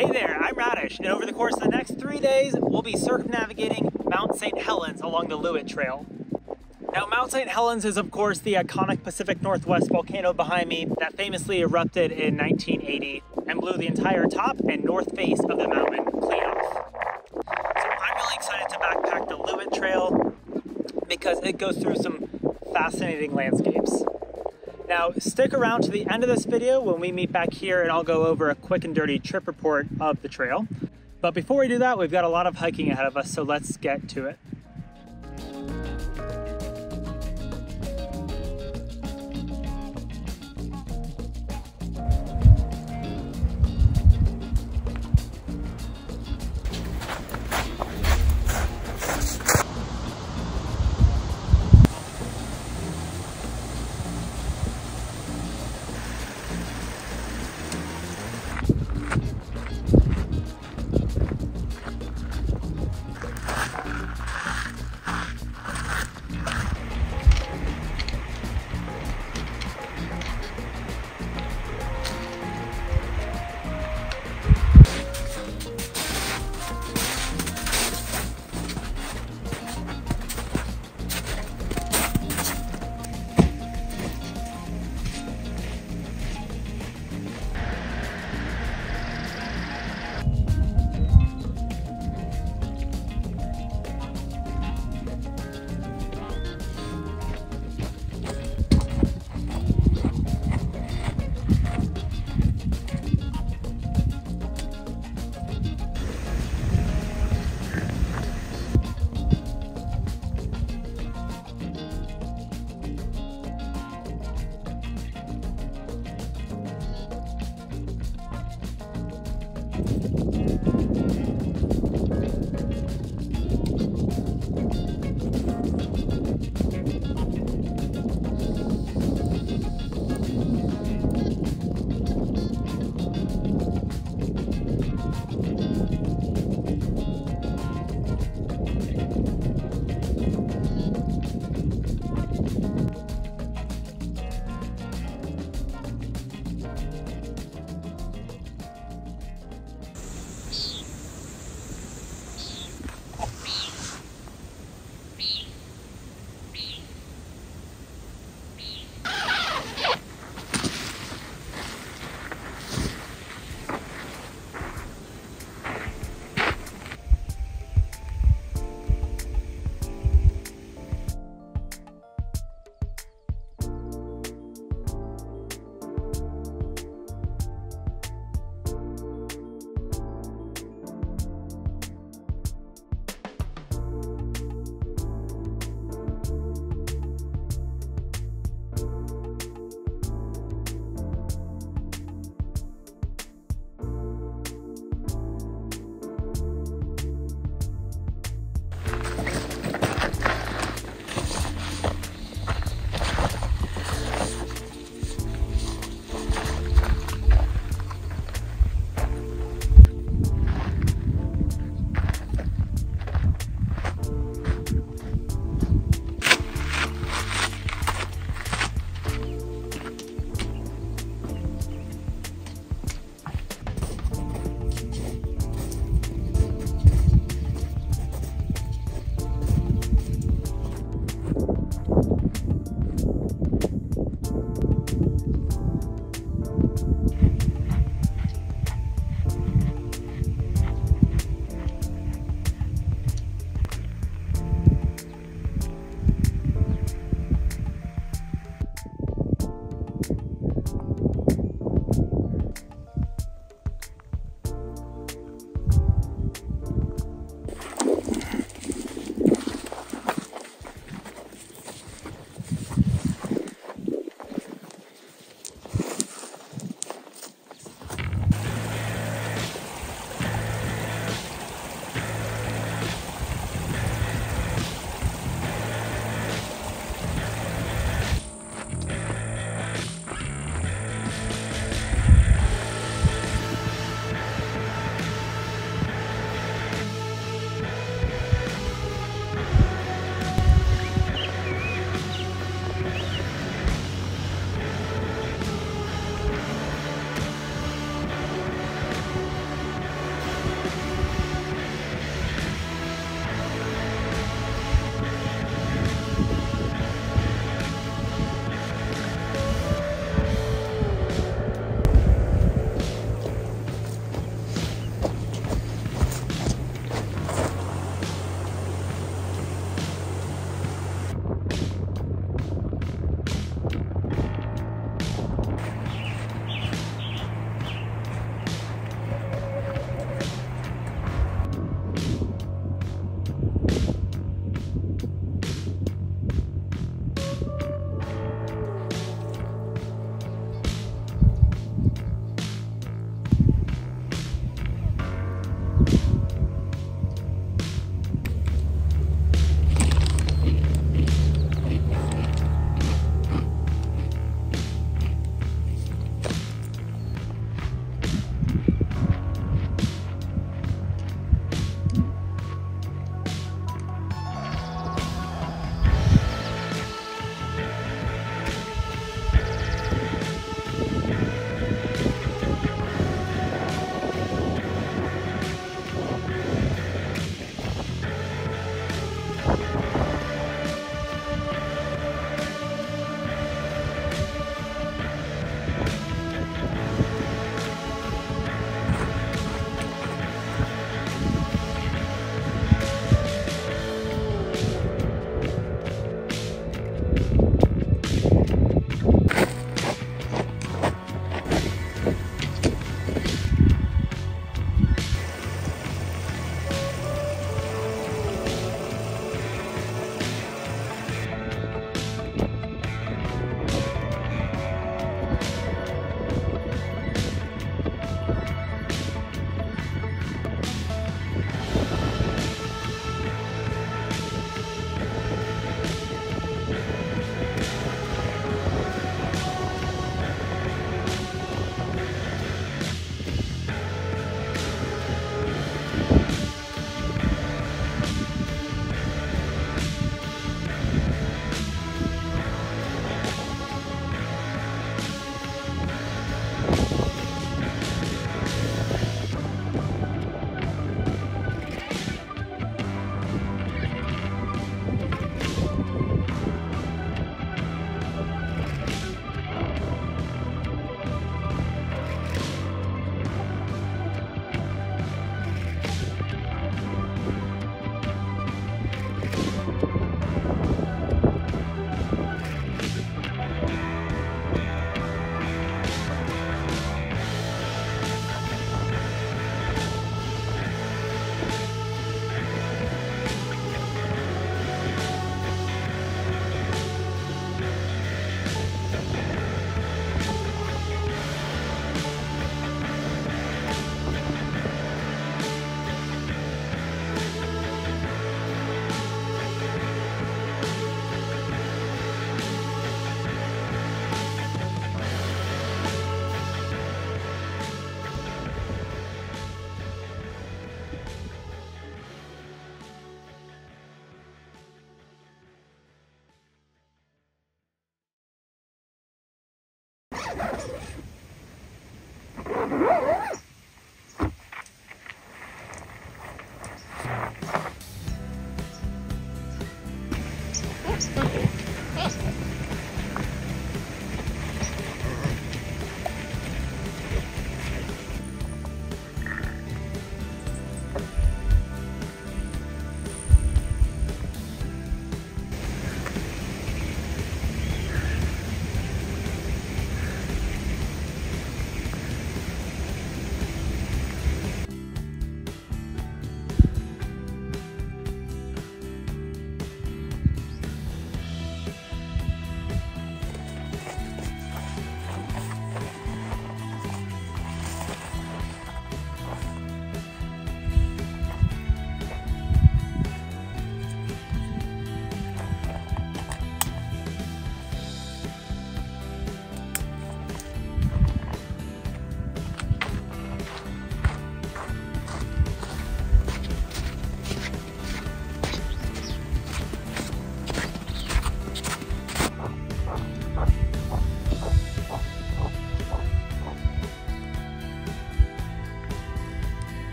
Hey there, I'm Radish, and over the course of the next 3 days, we'll be circumnavigating Mount Saint Helens along the Loowit Trail. Now, Mount Saint Helens is, of course, the iconic Pacific Northwest volcano behind me that famously erupted in 1980 and blew the entire top and north face of the mountain clean off. So I'm really excited to backpack the Loowit Trail because it goes through some fascinating landscapes. Now, stick around to the end of this video when we meet back here and I'll go over a quick and dirty trip report of the trail. But before we do that, we've got a lot of hiking ahead of us, so let's get to it.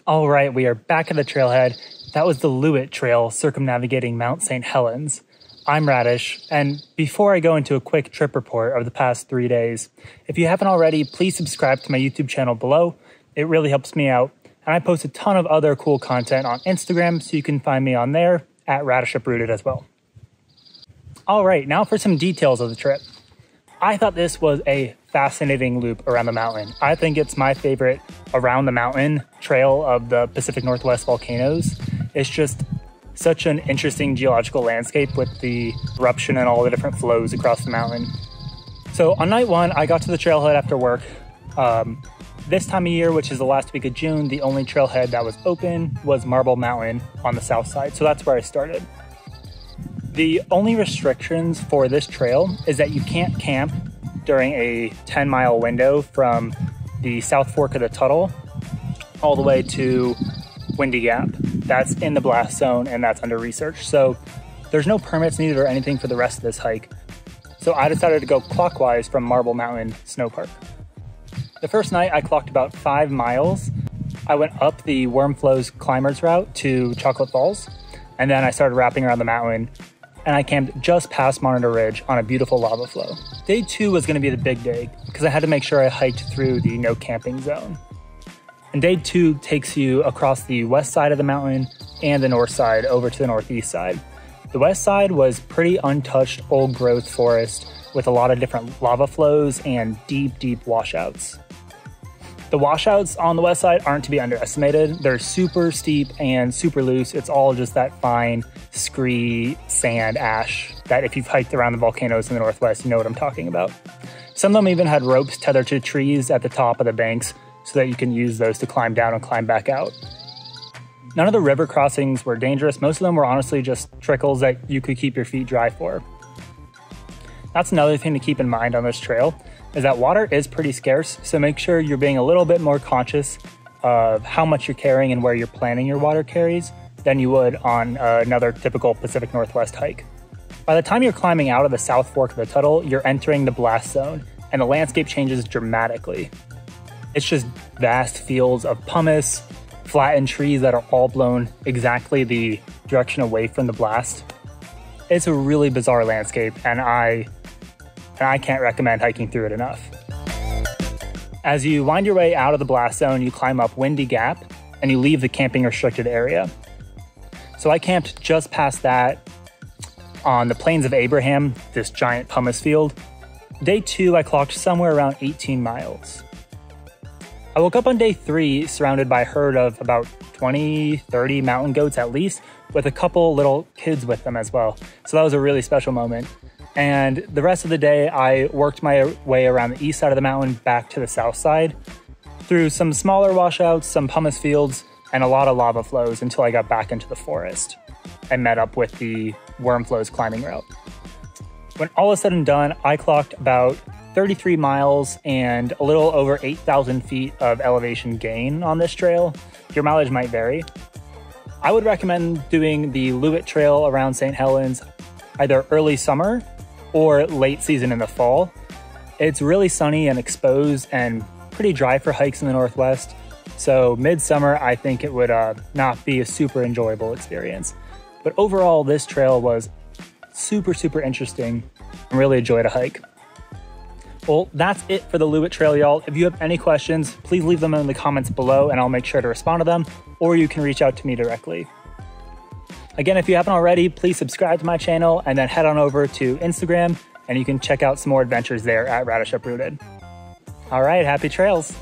All right, we are back at the trailhead. That was the Loowit Trail, circumnavigating Mount Saint Helens. I'm Radish, and before I go into a quick trip report of the past 3 days, if you haven't already, please subscribe to my YouTube channel below. It really helps me out, and I post a ton of other cool content on Instagram, so you can find me on there, at RadishUprooted as well. All right, now for some details of the trip. I thought this was a fascinating loop around the mountain. I think it's my favorite around the mountain trail of the Pacific Northwest volcanoes. It's just such an interesting geological landscape with the eruption and all the different flows across the mountain. So on night one, I got to the trailhead after work. This time of year, which is the last week of June, the only trailhead that was open was Marble Mountain on the south side. So that's where I started. The only restrictions for this trail is that you can't camp during a 10-mile window from the South Fork of the Tuttle all the way to Windy Gap. That's in the blast zone and that's under research. So there's no permits needed or anything for the rest of this hike. So I decided to go clockwise from Marble Mountain Snow Park. The first night I clocked about 5 miles. I went up the Wormflows Climbers route to Chocolate Falls, and then I started wrapping around the mountain, and I camped just past Monitor Ridge on a beautiful lava flow. Day 2 was gonna be the big day because I had to make sure I hiked through the no camping zone. And day 2 takes you across the west side of the mountain and the north side over to the northeast side. The west side was pretty untouched old growth forest with a lot of different lava flows and deep, deep washouts. The washouts on the west side aren't to be underestimated. They're super steep and super loose. It's all just that fine, scree, sand, ash that if you've hiked around the volcanoes in the northwest, you know what I'm talking about. Some of them even had ropes tethered to trees at the top of the banks so that you can use those to climb down and climb back out. None of the river crossings were dangerous. Most of them were honestly just trickles that you could keep your feet dry for. That's another thing to keep in mind on this trail, is that water is pretty scarce, so make sure you're being a little bit more conscious of how much you're carrying and where you're planning your water carries than you would on another typical Pacific Northwest hike. By the time you're climbing out of the South Fork of the Tuttle, you're entering the blast zone, and the landscape changes dramatically. It's just vast fields of pumice, flattened trees that are all blown exactly the direction away from the blast. It's a really bizarre landscape, and I can't recommend hiking through it enough. As you wind your way out of the blast zone, you climb up Windy Gap and you leave the camping restricted area. So I camped just past that on the Plains of Abraham, this giant pumice field. Day 2, I clocked somewhere around 18 miles. I woke up on day 3 surrounded by a herd of about 20, 30 mountain goats at least, with a couple little kids with them as well. So that was a really special moment. And the rest of the day, I worked my way around the east side of the mountain back to the south side through some smaller washouts, some pumice fields, and a lot of lava flows until I got back into the forest and met up with the worm flows climbing route. When all is said and done, I clocked about 33 miles and a little over 8,000 feet of elevation gain on this trail. Your mileage might vary. I would recommend doing the Loowit Trail around St. Helens either early summer or late season in the fall. It's really sunny and exposed and pretty dry for hikes in the Northwest. So midsummer, I think it would not be a super enjoyable experience. But overall, this trail was super, super interesting and really enjoyed a hike. Well, that's it for the Loowit Trail, y'all. If you have any questions, please leave them in the comments below and I'll make sure to respond to them, or you can reach out to me directly. Again, if you haven't already, please subscribe to my channel and then head on over to Instagram and you can check out some more adventures there at Radish Uprooted. All right, happy trails.